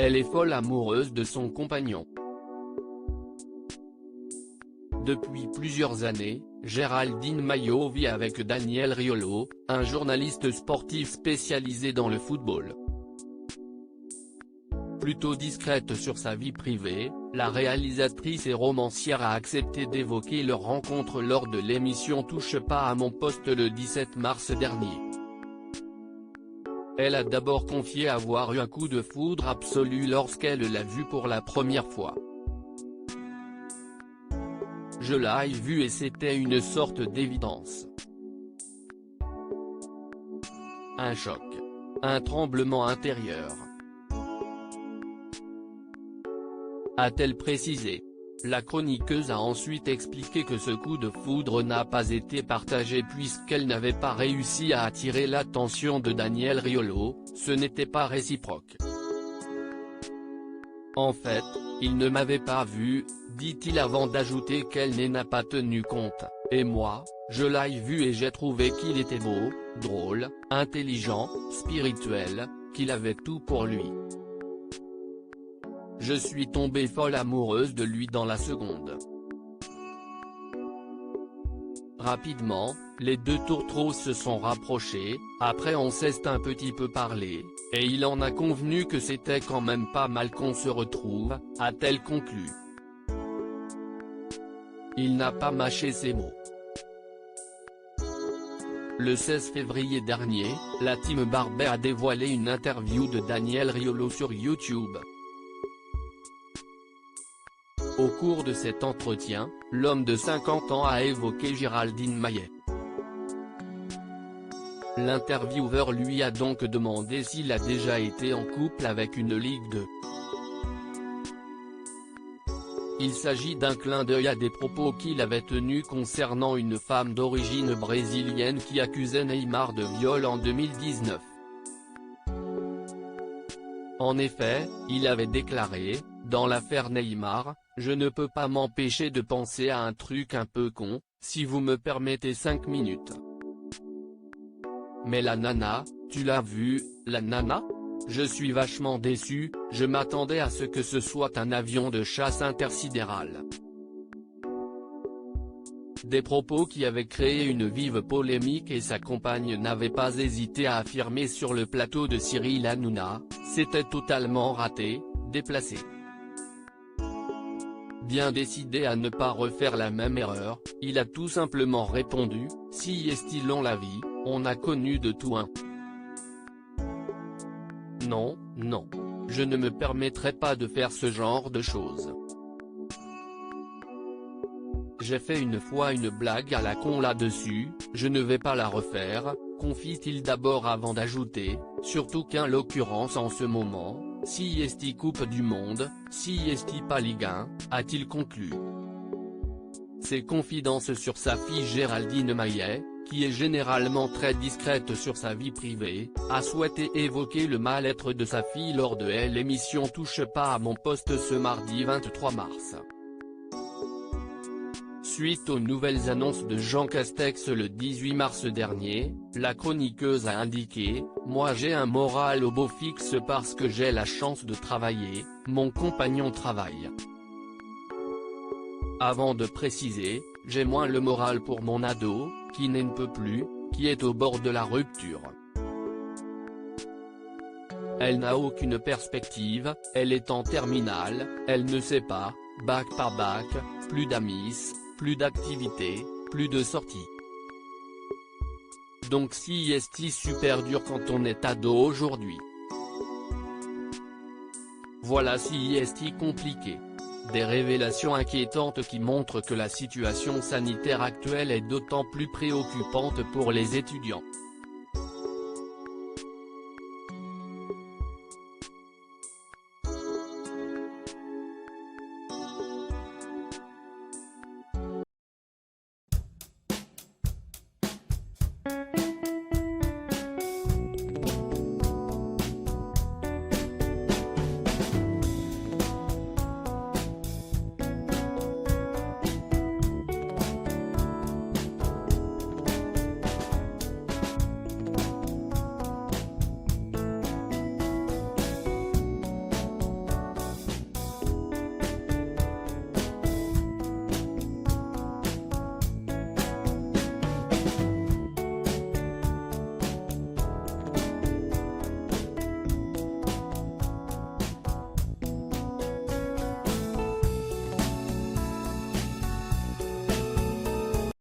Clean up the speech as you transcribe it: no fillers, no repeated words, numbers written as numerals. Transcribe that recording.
Elle est folle amoureuse de son compagnon. Depuis plusieurs années, Géraldine Maillot vit avec Daniel Riolo, un journaliste sportif spécialisé dans le football. Plutôt discrète sur sa vie privée, la réalisatrice et romancière a accepté d'évoquer leur rencontre lors de l'émission Touche pas à mon poste le 17 mars dernier. Elle a d'abord confié avoir eu un coup de foudre absolu lorsqu'elle l'a vu pour la première fois. Je l'ai vu et c'était une sorte d'évidence. Un choc. Un tremblement intérieur. A-t-elle précisé. La chroniqueuse a ensuite expliqué que ce coup de foudre n'a pas été partagé puisqu'elle n'avait pas réussi à attirer l'attention de Daniel Riolo, ce n'était pas réciproque. En fait, il ne m'avait pas vu, dit-il avant d'ajouter qu'elle n'en a pas tenu compte, et moi, je l'ai vu et j'ai trouvé qu'il était beau, drôle, intelligent, spirituel, qu'il avait tout pour lui. Je suis tombée folle amoureuse de lui dans la seconde. Rapidement, les deux tourtereaux se sont rapprochés, après on s'est un petit peu parlé, et il en a convenu que c'était quand même pas mal qu'on se retrouve, a-t-elle conclu. Il n'a pas mâché ses mots. Le 16 février dernier, la team Barbet a dévoilé une interview de Daniel Riolo sur YouTube. Au cours de cet entretien, l'homme de 50 ans a évoqué Géraldine Maillet. L'intervieweur lui a donc demandé s'il a déjà été en couple avec une Ligue 2. Il s'agit d'un clin d'œil à des propos qu'il avait tenus concernant une femme d'origine brésilienne qui accusait Neymar de viol en 2019. En effet, il avait déclaré, dans l'affaire Neymar, je ne peux pas m'empêcher de penser à un truc un peu con, si vous me permettez 5 minutes. Mais la nana, tu l'as vue, la nana ? Je suis vachement déçu, je m'attendais à ce que ce soit un avion de chasse intersidéral. Des propos qui avaient créé une vive polémique et sa compagne n'avait pas hésité à affirmer sur le plateau de Cyril Hanouna, c'était totalement raté, déplacé. Bien décidé à ne pas refaire la même erreur, il a tout simplement répondu, si est-il la vie, on a connu de tout un. Non, non. Je ne me permettrai pas de faire ce genre de choses. J'ai fait une fois une blague à la con là-dessus, je ne vais pas la refaire, confie-t-il d'abord avant d'ajouter, surtout qu'en l'occurrence en ce moment, si est-il Coupe du Monde, si est-il pas Ligue 1, a-t-il conclu. Ses confidences sur sa fille Géraldine Maillet, qui est généralement très discrète sur sa vie privée, a souhaité évoquer le mal-être de sa fille lors de l'émission Touche pas à mon poste ce mardi 23 mars. Suite aux nouvelles annonces de Jean Castex le 18 mars dernier, la chroniqueuse a indiqué « Moi j'ai un moral au beau fixe parce que j'ai la chance de travailler, mon compagnon travaille. » Avant de préciser, j'ai moins le moral pour mon ado, qui n'en peut plus, qui est au bord de la rupture. Elle n'a aucune perspective, elle est en terminale, elle ne sait pas, bac par bac, plus d'amis, plus d'activités, plus de sorties. Donc si est super dur quand on est ado aujourd'hui. Voilà si est compliqué. Des révélations inquiétantes qui montrent que la situation sanitaire actuelle est d'autant plus préoccupante pour les étudiants.